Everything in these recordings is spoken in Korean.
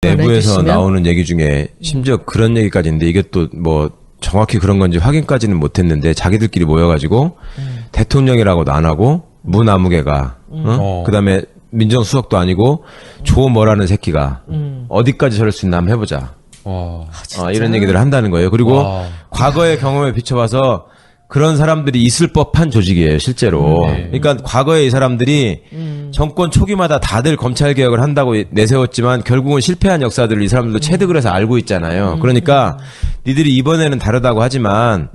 내부에서 나오는 얘기 중에 심지어 그런 얘기까지 있는데 이게 또 뭐 정확히 그런 건지 확인까지는 못했는데 자기들끼리 모여가지고 대통령이라고도 안 하고 무나무개가 그다음에 민정수석도 아니고 조뭐라는 새끼가 어디까지 저럴 수 있나 한번 해보자. 이런 얘기들을 한다는 거예요. 그리고 과거의 경험에 비춰봐서 그런 사람들이 있을 법한 조직이에요, 실제로. 그러니까 과거에 이 사람들이 정권 초기마다 다들 검찰 개혁을 한다고 내세웠지만 결국은 실패한 역사들을 이 사람들도 체득을 해서 알고 있잖아요. 그러니까 니들이 이번에는 다르다고 하지만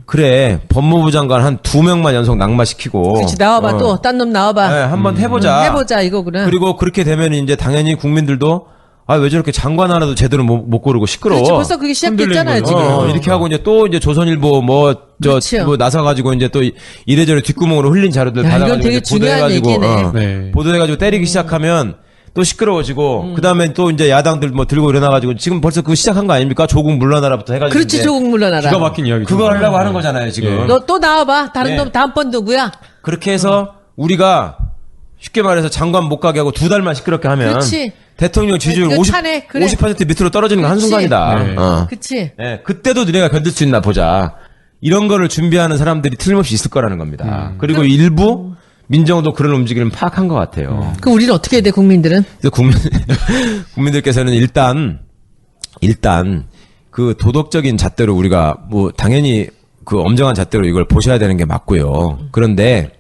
그래, 법무부 장관 한 2명만 연속 낙마시키고. 그렇지, 나와봐, 또. 딴 놈 나와봐. 네, 한번 해보자. 해보자, 이거구나. 그리고 그렇게 되면 이제 당연히 국민들도 왜 저렇게 장관 하나도 제대로 못 고르고 시끄러워. 그렇지, 벌써 그게 시작됐잖아요, 지금. 이렇게 하고 이제 또 이제 조선일보 뭐 나서가지고 이제 또 이래저래 뒷구멍으로 흘린 자료들 받아가지고 이건 되게 중요한 얘기네. 보도해가지고 때리기 시작하면 또 시끄러워지고 그다음에 또 이제 야당들 뭐 들고 일어나가지고 지금 벌써 그거 시작한 거 아닙니까? 조국 물러나라부터 해가지고. 그렇지, 조국 물러나라. 기가 막힌 이야기. 그거 하려고 하는 거잖아요, 지금. 너 또 나와봐. 다른 놈 다음번 누구야? 그렇게 해서 우리가 쉽게 말해서 장관 못 가게 하고 2달만 시끄럽게 하면. 그렇지. 대통령 지지율 50% 밑으로 떨어지는 건 한순간이다. 그치. 네, 그때도 너네가 견딜 수 있나 보자. 이런 거를 준비하는 사람들이 틀림없이 있을 거라는 겁니다. 그리고 일부 민정도 그런 움직임을 파악한 것 같아요. 그럼 우리는 어떻게 해야 돼, 국민들은? 그래서 국민들께서는 일단 그 도덕적인 잣대로 우리가 뭐 당연히 그 엄정한 잣대로 이걸 보셔야 되는 게 맞고요. 그런데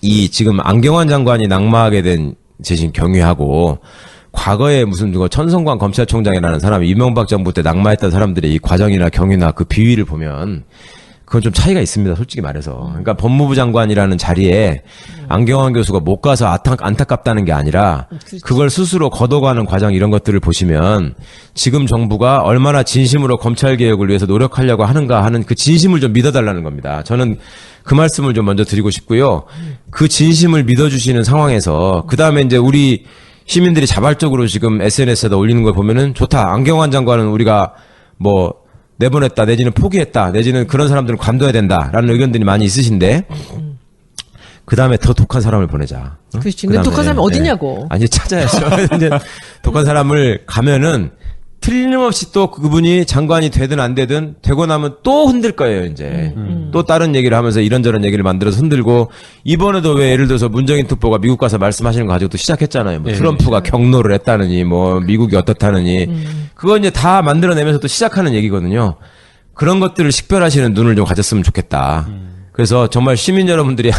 이 지금 안경환 장관이 낙마하게 된 제신 경위하고 과거에 무슨 누가 천성관 검찰총장이라는 사람이 이명박 정부 때 낙마했던 사람들의 이 과정이나 경위나 그 비위를 보면 그건 좀 차이가 있습니다. 솔직히 말해서. 그러니까 법무부 장관이라는 자리에 안경환 교수가 못 가서 안타깝다는 게 아니라 그걸 스스로 걷어가는 과정 이런 것들을 보시면 지금 정부가 얼마나 진심으로 검찰 개혁을 위해서 노력하려고 하는가 하는 그 진심을 좀 믿어달라는 겁니다. 저는 그 말씀을 좀 먼저 드리고 싶고요. 그 진심을 믿어주시는 상황에서 그 다음에 이제 우리 시민들이 자발적으로 지금 SNS에다 올리는 걸 보면은 좋다. 안경환 장관은 우리가 뭐 내보냈다 내지는 포기했다 내지는 그런 사람들은 관둬야 된다라는 의견들이 많이 있으신데 그 다음에 더 독한 사람을 보내자. 그렇지. 근데 독한 사람이 어디냐고. 아니 찾아야죠. 이제 독한 사람을 가면은 틀림없이 또 그분이 장관이 되든 안 되든 되고 나면 또 흔들 거예요, 이제. 또 다른 얘기를 하면서 이런저런 얘기를 만들어서 흔들고, 이번에도 왜 예를 들어서 문정인 특보가 미국 가서 말씀하시는 거 가지고 또 시작했잖아요. 뭐 트럼프가 경로를 했다느니, 뭐 미국이 어떻다느니. 그거 이제 다 만들어내면서 또 시작하는 얘기거든요. 그런 것들을 식별하시는 눈을 좀 가졌으면 좋겠다. 그래서 정말 시민 여러분들이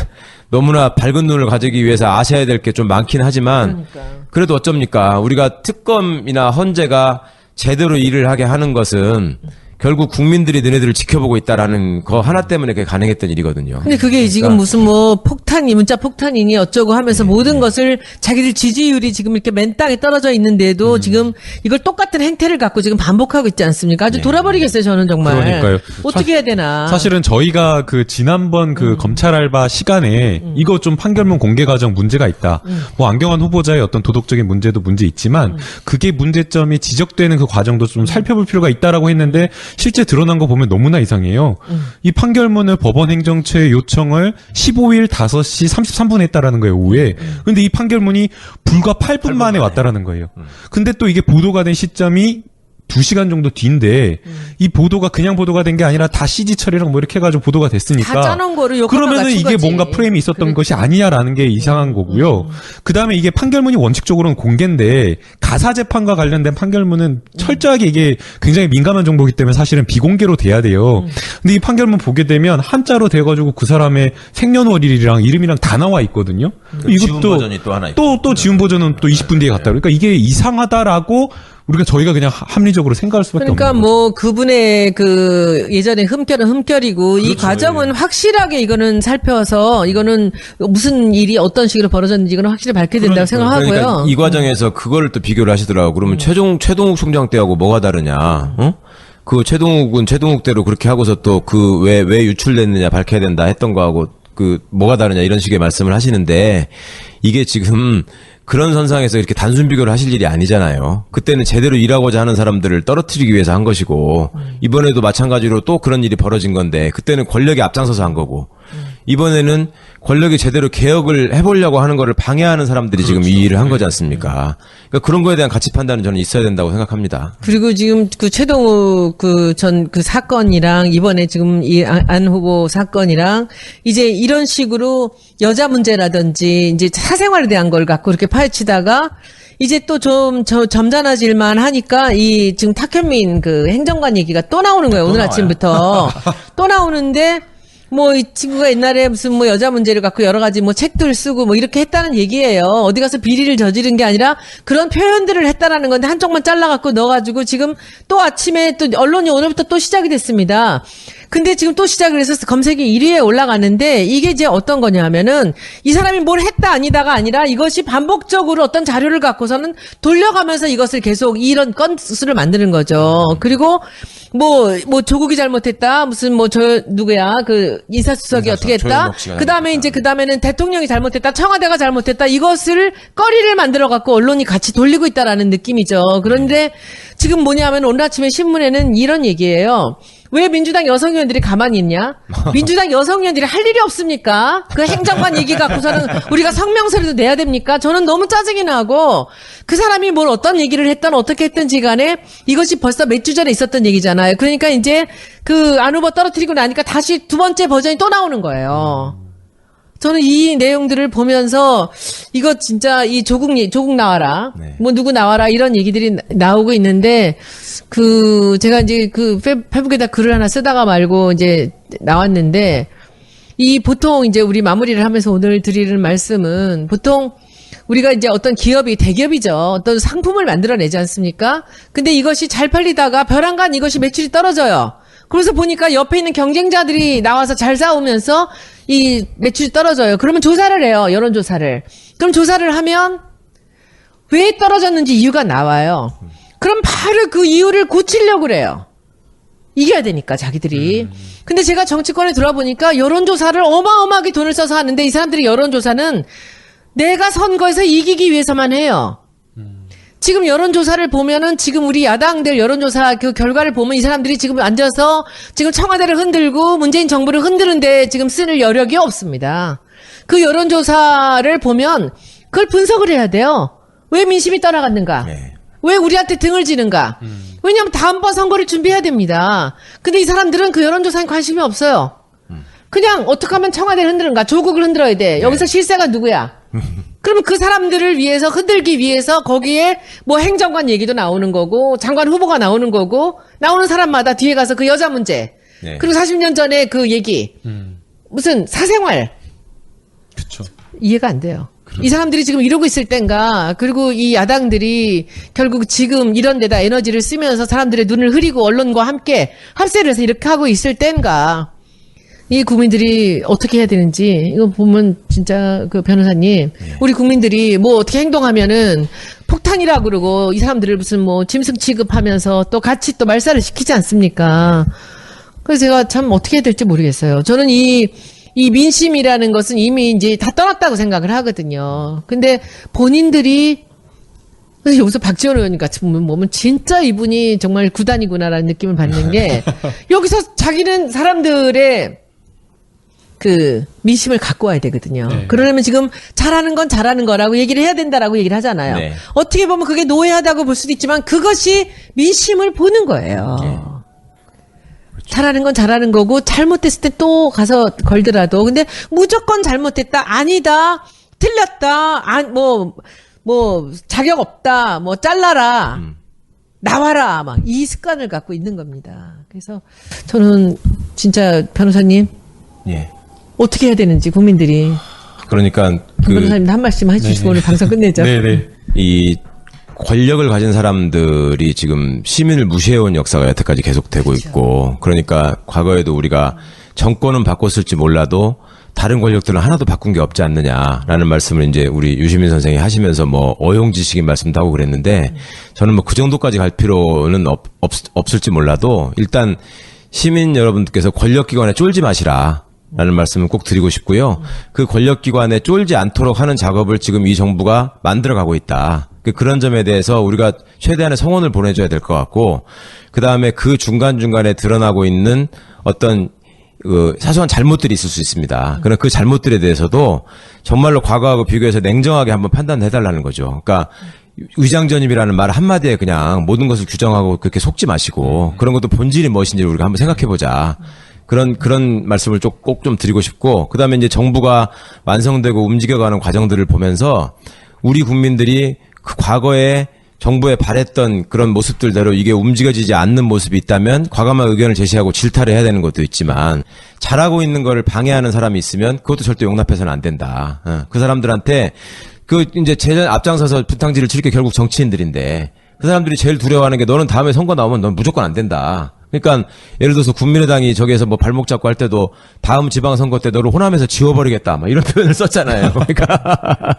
너무나 밝은 눈을 가지기 위해서 아셔야 될 게 좀 많긴 하지만, 그래도 어쩝니까? 우리가 특검이나 헌재가 제대로 일을 하게 하는 것은 결국 국민들이 너네들을 지켜보고 있다라는 거 하나 때문에 그게 가능했던 일이거든요. 근데 그게 지금 무슨 뭐 폭탄이 문자 폭탄이니 어쩌고 하면서 모든 것을 자기들 지지율이 지금 이렇게 맨 땅에 떨어져 있는데도 지금 이걸 똑같은 행태를 갖고 지금 반복하고 있지 않습니까? 아주 돌아버리겠어요, 저는 정말. 그러니까요. 어떻게 해야 되나. 사실은 저희가 그 지난번 그 검찰 알바 시간에 이거 좀 판결문 공개 과정 문제가 있다. 뭐 안경환 후보자의 어떤 도덕적인 문제도 문제 있지만 그게 문제점이 지적되는 그 과정도 좀 살펴볼 필요가 있다라고 했는데 실제 드러난 거 보면 너무나 이상해요. 이 판결문을 법원 행정처에 요청을 15일 5시 33분에 했다라는 거예요, 오후에. 근데 이 판결문이 불과 8분 만에 왔다라는 거예요. 근데 또 이게 보도가 된 시점이 2시간 정도 뒤인데 이 보도가 그냥 보도가 된 게 아니라 다 CG 처리랑 뭐 이렇게 해가지고 보도가 됐으니까 다 짜놓은 거를 그러면은 이게 뭔가 프레임이 있었던 것이 아니냐라는 게 이상한 거고요. 그 다음에 이게 판결문이 원칙적으로는 공개인데 가사 재판과 관련된 판결문은 철저하게 이게 굉장히 민감한 정보이기 때문에 사실은 비공개로 돼야 돼요. 근데 이 판결문 보게 되면 한자로 돼가지고 그 사람의 생년월일이랑 이름이랑 다 나와 있거든요. 지운 버전이 또 하나 있고. 또 지운 버전은 또 20분 뒤에 갔다. 그러니까 이게 이상하다라고 저희가 그냥 합리적으로 생각할 수밖에 없는 거죠. 그러니까 뭐 그분의 그 예전에 흠결은 흠결이고 그렇죠. 이 과정은 확실하게 이거는 살펴서 이거는 무슨 일이 어떤 식으로 벌어졌는지 이거는 확실히 밝혀야 된다고 생각하고요. 그러니까 이 과정에서 그거를 또 비교를 하시더라고. 그러면 최동욱 총장 때하고 뭐가 다르냐? 그 최동욱은 최동욱대로 그렇게 하고서 또 그 왜 유출됐느냐 밝혀야 된다 했던 거하고 그 뭐가 다르냐 이런 식의 말씀을 하시는데 이게 지금 그런 선상에서 이렇게 단순 비교를 하실 일이 아니잖아요. 그때는 제대로 일하고자 하는 사람들을 떨어뜨리기 위해서 한 것이고 이번에도 마찬가지로 또 그런 일이 벌어진 건데 그때는 권력이 앞장서서 한 거고 이번에는 권력이 제대로 개혁을 해보려고 하는 거를 방해하는 사람들이 지금 이 일을 한 거지 않습니까? 그러니까 그런 거에 대한 가치 판단은 저는 있어야 된다고 생각합니다. 그리고 지금 그 최동욱 그 사건이랑 이번에 지금 이 안 후보 사건이랑 이제 이런 식으로 여자 문제라든지 이제 사생활에 대한 걸 갖고 이렇게 파헤치다가 이제 또 좀 점잖아질만 하니까 이 지금 탁현민 그 행정관 얘기가 또 나오는 거예요. 오늘 아침부터. 또 나오는데 뭐 이 친구가 옛날에 무슨 뭐 여자 문제를 갖고 여러 가지 뭐 책들 쓰고 뭐 이렇게 했다는 얘기예요. 어디 가서 비리를 저지른 게 아니라 그런 표현들을 했다라는 건데 한쪽만 잘라갖고 넣어가지고 지금 또 아침에 또 언론이 오늘부터 또 시작이 됐습니다. 근데 지금 또 시작을 해서 검색이 1위에 올라가는데 이게 이제 어떤 거냐 하면은 이 사람이 뭘 했다 아니다가 아니라 이것이 반복적으로 어떤 자료를 갖고서는 돌려가면서 이것을 계속 이런 건수를 만드는 거죠. 그리고 뭐 조국이 잘못했다. 무슨 뭐 누구야. 그 인사수석이 어떻게 했다. 그 다음에는 대통령이 잘못했다. 청와대가 잘못했다. 이것을 거리를 만들어 갖고 언론이 같이 돌리고 있다라는 느낌이죠. 그런데 지금 뭐냐면 오늘 아침에 신문에는 이런 얘기예요. 왜 민주당 여성 의원들이 가만히 있냐? 민주당 여성 의원들이 할 일이 없습니까? 그 행정관 얘기 갖고서는 우리가 성명서라도 내야 됩니까? 저는 너무 짜증이 나고 그 사람이 뭘 어떤 얘기를 했던 어떻게 했든지 간에 이것이 벌써 몇 주 전에 있었던 얘기잖아요. 그러니까 이제 그 안 후보 떨어뜨리고 나니까 다시 두 번째 버전이 또 나오는 거예요. 저는 이 내용들을 보면서 이거 진짜 이 조국 나와라. 네. 뭐 누구 나와라 이런 얘기들이 나오고 있는데 제가 이제 그 페북에다 글을 하나 쓰다가 말고 이제 나왔는데 이 보통 이제 우리 마무리를 하면서 오늘 드리는 말씀은 보통 우리가 이제 어떤 기업이 대기업이죠. 어떤 상품을 만들어내지 않습니까? 근데 이것이 잘 팔리다가 벼랑간 이것이 매출이 떨어져요. 그래서 보니까 옆에 있는 경쟁자들이 나와서 잘 싸우면서 이 매출이 떨어져요. 그러면 조사를 해요. 여론조사를. 그럼 조사를 하면 왜 떨어졌는지 이유가 나와요. 그럼 바로 그 이유를 고치려고 그래요. 이겨야 되니까 자기들이. 근데 제가 정치권에 들어보니까 여론조사를 어마어마하게 돈을 써서 하는데 이 사람들이 여론조사는 내가 선거에서 이기기 위해서만 해요. 지금 여론조사를 보면은 지금 우리 야당들 여론조사 그 결과를 보면 이 사람들이 지금 앉아서 지금 청와대를 흔들고 문재인 정부를 흔드는데 지금 쓸 여력이 없습니다. 그 여론조사를 보면 그걸 분석을 해야 돼요. 왜 민심이 떠나갔는가? 네. 왜 우리한테 등을 지는가? 왜냐하면 다음번 선거를 준비해야 됩니다. 근데 이 사람들은 그 여론조사에 관심이 없어요. 그냥 어떻게 하면 청와대를 흔드는가? 조국을 흔들어야 돼. 여기서 실세가 누구야? 그러면 그 사람들을 위해서 흔들기 위해서 거기에 뭐 행정관 얘기도 나오는 거고 장관 후보가 나오는 거고 나오는 사람마다 뒤에 가서 그 여자 문제 네. 그리고 40년 전에 그 얘기 무슨 사생활 그렇죠. 이해가 안 돼요. 이 사람들이 지금 이러고 있을 땐가 그리고 이 야당들이 결국 지금 이런 데다 에너지를 쓰면서 사람들의 눈을 흐리고 언론과 함께 합세를 해서 이렇게 하고 있을 땐가 이 국민들이 어떻게 해야 되는지 이거 보면 진짜 그 변호사님 우리 국민들이 뭐 어떻게 행동하면은 폭탄이라 그러고 이 사람들을 무슨 뭐 짐승 취급하면서 또 같이 또 말살을 시키지 않습니까? 그래서 제가 참 어떻게 해야 될지 모르겠어요. 저는 이 민심이라는 것은 이미 이제 다 떠났다고 생각을 하거든요. 근데 본인들이 그래서 여기서 박지원 의원 같이 보면 진짜 이분이 정말 구단이구나라는 느낌을 받는 게 여기서 자기는 사람들의 그 민심을 갖고 와야 되거든요. 네. 그러려면 지금 잘하는 건 잘하는 거라고 얘기를 해야 된다라고 얘기를 하잖아요. 네. 어떻게 보면 그게 노예하다고 볼 수도 있지만 그것이 민심을 보는 거예요. 잘하는 건 잘하는 거고 잘못했을 때 또 가서 걸더라도 근데 무조건 잘못했다 아니다 틀렸다 뭐 자격 없다 뭐 잘라라 나와라 막 이 습관을 갖고 있는 겁니다. 그래서 저는 진짜 변호사님 예. 어떻게 해야 되는지 국민들이 그러니까 변호사님 한 말씀 해주시고 오늘 방송 끝내죠. 네네. 이 권력을 가진 사람들이 지금 시민을 무시해온 역사가 여태까지 계속되고 있고 그러니까 과거에도 우리가 정권은 바꿨을지 몰라도 다른 권력들은 하나도 바꾼 게 없지 않느냐라는 말씀을 이제 우리 유시민 선생이 하시면서 뭐 어용지식인 말씀도 하고 그랬는데 저는 뭐 그 정도까지 갈 필요는 없을지 몰라도 일단 시민 여러분들께서 권력기관에 쫄지 마시라. 라는 말씀을 꼭 드리고 싶고요. 그 권력기관에 쫄지 않도록 하는 작업을 지금 이 정부가 만들어가고 있다. 그런 점에 대해서 우리가 최대한의 성원을 보내줘야 될 것 같고 그 다음에 그 중간중간에 드러나고 있는 어떤 사소한 잘못들이 있을 수 있습니다. 그럼 그 잘못들에 대해서도 정말로 과거하고 비교해서 냉정하게 한번 판단해달라는 거죠. 그러니까 위장전입이라는 말 한마디에 그냥 모든 것을 규정하고 그렇게 속지 마시고 그런 것도 본질이 무엇인지 우리가 한번 생각해보자. 그런 말씀을 꼭 좀 드리고 싶고, 그 다음에 이제 정부가 완성되고 움직여가는 과정들을 보면서 우리 국민들이 그 과거에 정부에 바랬던 그런 모습들대로 이게 움직여지지 않는 모습이 있다면 과감한 의견을 제시하고 질타를 해야 되는 것도 있지만, 잘하고 있는 거를 방해하는 사람이 있으면 그것도 절대 용납해서는 안 된다. 그 사람들한테 이제 앞장서서 분탕질을 칠 게 결국 정치인들인데, 그 사람들이 제일 두려워하는 게 너는 다음에 선거 나오면 넌 무조건 안 된다. 그러니까 예를 들어서 국민의당이 저기에서 뭐 발목 잡고 할 때도 다음 지방선거 때 너를 호남에서 지워버리겠다 막 이런 표현을 썼잖아요. 그러니까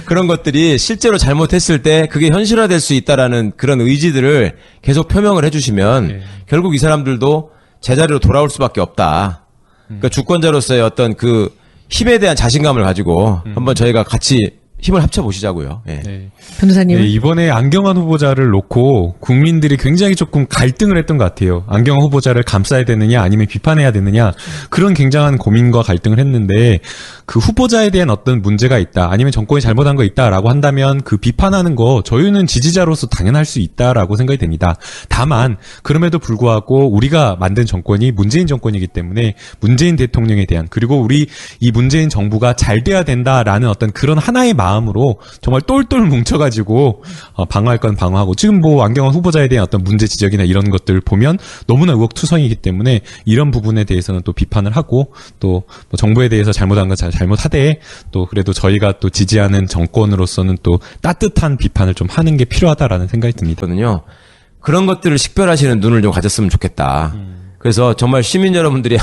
그런 것들이 실제로 잘못했을 때 그게 현실화될 수 있다라는 그런 의지들을 계속 표명을 해주시면 결국 이 사람들도 제자리로 돌아올 수밖에 없다. 그러니까 주권자로서의 어떤 그 힘에 대한 자신감을 가지고 한번 저희가 같이 힘을 합쳐보시자고요. 예. 네. 변호사님. 네, 이번에 안경환 후보자를 놓고 국민들이 굉장히 조금 갈등을 했던 것 같아요. 안경환 후보자를 감싸야 되느냐 아니면 비판해야 되느냐, 그런 굉장한 고민과 갈등을 했는데, 그 후보자에 대한 어떤 문제가 있다 아니면 정권이 잘못한 거 있다라고 한다면 그 비판하는 거 저희는 지지자로서 당연할 수 있다라고 생각이 됩니다. 다만 그럼에도 불구하고 우리가 만든 정권이 문재인 정권이기 때문에 문재인 대통령에 대한, 그리고 우리 이 문재인 정부가 잘 돼야 된다라는 어떤 그런 하나의 마음으로 정말 똘똘 뭉쳐가지고 방어할 건 방어하고, 지금 뭐 안경환 후보자에 대한 어떤 문제 지적이나 이런 것들 보면 너무나 의혹투성이기 때문에 이런 부분에 대해서는 또 비판을 하고, 또 뭐 정부에 대해서 잘못한 건 잘못하되, 또 그래도 저희가 또 지지하는 정권으로서는 또 따뜻한 비판을 좀 하는 게 필요하다라는 생각이 듭니다. 거든요. 그런 것들을 식별하시는 눈을 좀 가졌으면 좋겠다. 그래서 정말 시민 여러분들이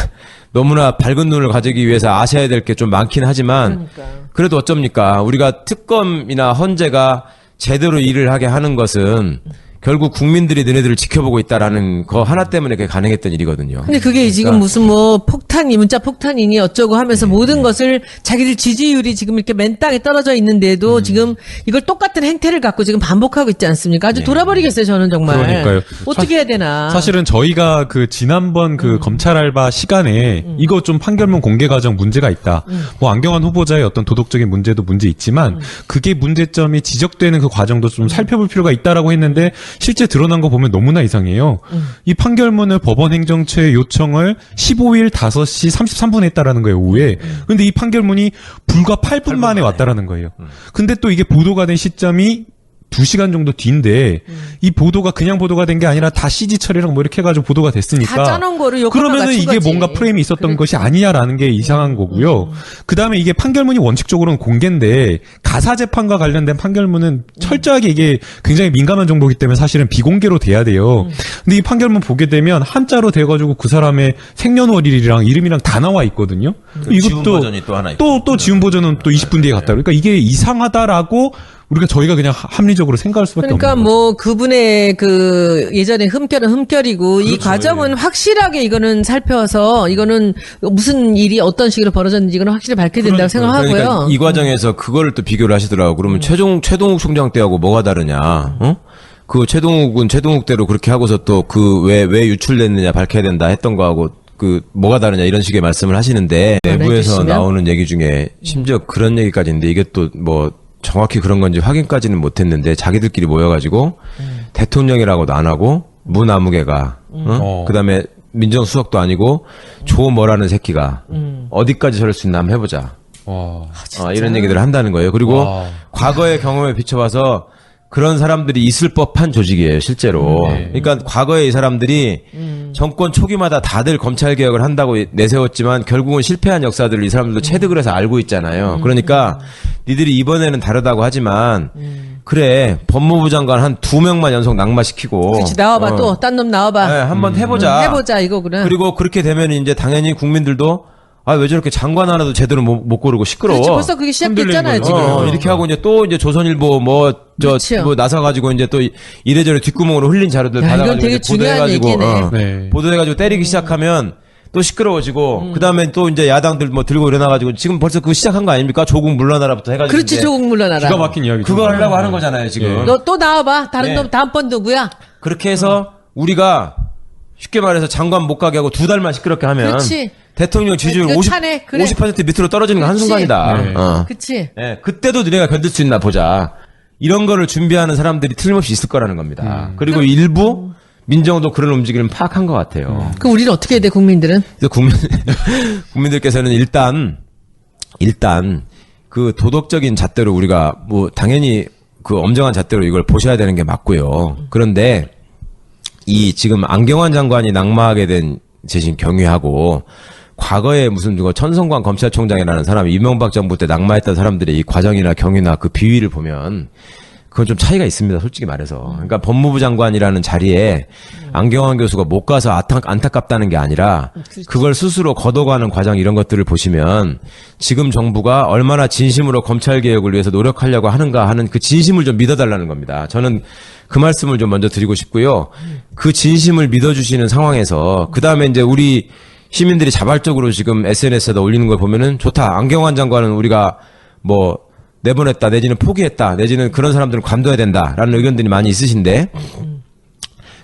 너무나 밝은 눈을 가지기 위해서 아셔야 될 게 좀 많긴 하지만, 그래도 어쩝니까? 우리가 특검이나 헌재가 제대로 일을 하게 하는 것은 결국 국민들이 너네들을 지켜보고 있다라는 거 하나 때문에 그게 가능했던 일이거든요. 근데 그게 지금 무슨 뭐 폭탄이, 문자 폭탄이니 어쩌고 하면서 모든 것을 자기들 지지율이 지금 이렇게 맨 땅에 떨어져 있는데도 지금 이걸 똑같은 행태를 갖고 지금 반복하고 있지 않습니까? 아주 돌아버리겠어요, 저는 정말. 그러니까요. 어떻게 해야 되나. 사실은 저희가 그 지난번 그 검찰 알바 시간에 이거 좀 판결문 공개 과정 문제가 있다. 뭐 안경환 후보자의 어떤 도덕적인 문제도 문제 있지만 그게 문제점이 지적되는 그 과정도 좀 살펴볼 필요가 있다라고 했는데, 실제 드러난 거 보면 너무나 이상해요. 이 판결문을 법원 행정처에 요청을 15일 5시 33분에 했다라는 거예요, 오후에. 근데 이 판결문이 불과 8분 만에 왔다라는 거예요. 근데 또 이게 보도가 된 시점이 2시간 정도 뒤인데, 이 보도가 그냥 보도가 된 게 아니라 다 CG 처리랑 뭐 이렇게 해가지고 보도가 됐으니까. 다 짜놓은 거를 요거만 그러면은 맞춘 이게 거지. 뭔가 프레임이 있었던 것이 아니냐라는 게 이상한 거고요. 그 다음에 이게 판결문이 원칙적으로는 공개인데, 가사 재판과 관련된 판결문은 철저하게 이게 굉장히 민감한 정보이기 때문에 사실은 비공개로 돼야 돼요. 근데 이 판결문 보게 되면 한자로 돼가지고 그 사람의 생년월일이랑 이름이랑 다 나와 있거든요. 지운 버전이 또 하나 있고. 또 지운 버전은 또 20분 뒤에 갔다. 그러니까 이게 이상하다라고 저희가 그냥 합리적으로 생각할 수밖에 그러니까 없는 거죠. 뭐 그분의 그 예전에 흠결은 흠결이고 이 과정은 확실하게 이거는 살펴서 이거는 무슨 일이 어떤 식으로 벌어졌는지 이거는 확실히 밝혀야 된다고 생각하고요. 그러니까 이 과정에서 그거를 또 비교를 하시더라고. 그러면 최동욱 총장 때하고 뭐가 다르냐? 어? 그 최동욱은 최동욱대로 그렇게 하고서 또 그 왜 유출됐느냐 밝혀야 된다 했던 거하고 그 뭐가 다르냐 이런 식의 말씀을 하시는데, 내부에서 해주시면? 나오는 얘기 중에 심지어 그런 얘기까지 있는데, 이게 또 뭐 정확히 그런 건지 확인까지는 못했는데, 자기들끼리 모여가지고 대통령이라고도 안 하고 무나무개가 그다음에 민정수석도 아니고 조 뭐라는 새끼가 어디까지 저럴 수 있나 한번 해보자. 이런 얘기들을 한다는 거예요. 그리고 과거의 경험에 비춰봐서 그런 사람들이 있을 법한 조직이에요, 실제로. 그러니까 과거에 이 사람들이 정권 초기마다 다들 검찰 개혁을 한다고 내세웠지만 결국은 실패한 역사들을 이 사람들도 체득을 해서 알고 있잖아요. 그러니까 니들이 이번에는 다르다고 하지만 그래, 법무부 장관 한 2명만 연속 낙마시키고. 그렇지, 나와봐 또 딴 놈 나와봐. 네, 한번 해보자. 해보자 이거구나. 그리고 그렇게 되면 이제 당연히 국민들도 왜 저렇게 장관 하나도 제대로 못 고르고 시끄러워. 그렇지, 벌써 그게 시작됐잖아요, 지금. 이렇게 하고 이제 또 이제 조선일보 그렇죠. 나서가지고 이제 또 이래저래 뒷구멍으로 흘린 자료들 야, 이건 받아가지고 되게 이제 중요한 보도해가지고, 얘기네. 네. 보도해가지고 때리기 시작하면 또 시끄러워지고, 그 다음에 또 이제 야당들 뭐 들고 일어나가지고 지금 벌써 그거 시작한 거 아닙니까? 조국 물러나라부터 해가지고. 그렇지, 이제 조국 물러나라. 기가 막힌 이야기죠. 그거 하려고 하는 거잖아요, 지금. 너 또 나와봐. 다른 네. 놈 다음번 누구야? 그렇게 해서 우리가 쉽게 말해서 장관 못 가게 하고 2달만 시끄럽게 하면 그렇지. 대통령 지지율 이거 50, 차네. 그래. 50% 밑으로 떨어지는 거 그렇지. 한순간이다. 네. 어. 그치. 예, 그때도 너네가 견딜 수 있나 보자. 이런 거를 준비하는 사람들이 틀림없이 있을 거라는 겁니다. 그리고 일부 민정도 그런 움직임을 파악한 것 같아요. 그럼 우리는 어떻게 해야 돼, 국민들은? 그래서 국민들께서는 일단 그 도덕적인 잣대로 우리가 뭐 당연히 그 엄정한 잣대로 이걸 보셔야 되는 게 맞고요. 그런데 이 지금 안경환 장관이 낙마하게 된 제신 경위하고 과거에 무슨 누가 천성관 검찰총장이라는 사람이 이명박 정부 때 낙마했던 사람들의 이 과정이나 경위나 그 비위를 보면 그건 좀 차이가 있습니다. 솔직히 말해서. 그러니까 법무부 장관이라는 자리에 안경환 교수가 못 가서 안타깝다는 게 아니라 그걸 스스로 걷어가는 과정 이런 것들을 보시면 지금 정부가 얼마나 진심으로 검찰 개혁을 위해서 노력하려고 하는가 하는 그 진심을 좀 믿어달라는 겁니다. 저는 그 말씀을 좀 먼저 드리고 싶고요. 그 진심을 믿어주시는 상황에서 그 다음에 이제 우리 시민들이 자발적으로 지금 SNS에다 올리는 걸 보면은 좋다. 안경환 장관은 우리가 뭐 내보냈다 내지는 포기했다 내지는 그런 사람들은 관둬야 된다라는 의견들이 많이 있으신데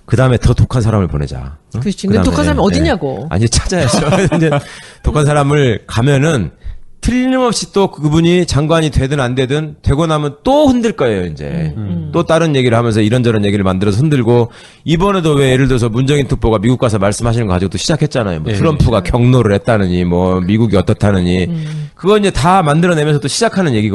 그 다음에 더 독한 사람을 보내자. 응? 그렇지. 근데 그다음에, 독한 사람이 어디냐고. 아니 찾아야죠. 이제 독한 사람을 가면은 틀림없이 또 그분이 장관이 되든 안 되든 되고 나면 또 흔들 거예요, 이제. 또 다른 얘기를 하면서 이런저런 얘기를 만들어서 흔들고, 이번에도 왜 예를 들어서 문정인 특보가 미국 가서 말씀하시는 거 가지고 또 시작했잖아요. 뭐 예. 트럼프가 경로를 했다느니, 뭐 미국이 어떻다느니. 그거 이제 다 만들어내면서 또 시작하는 얘기거든요.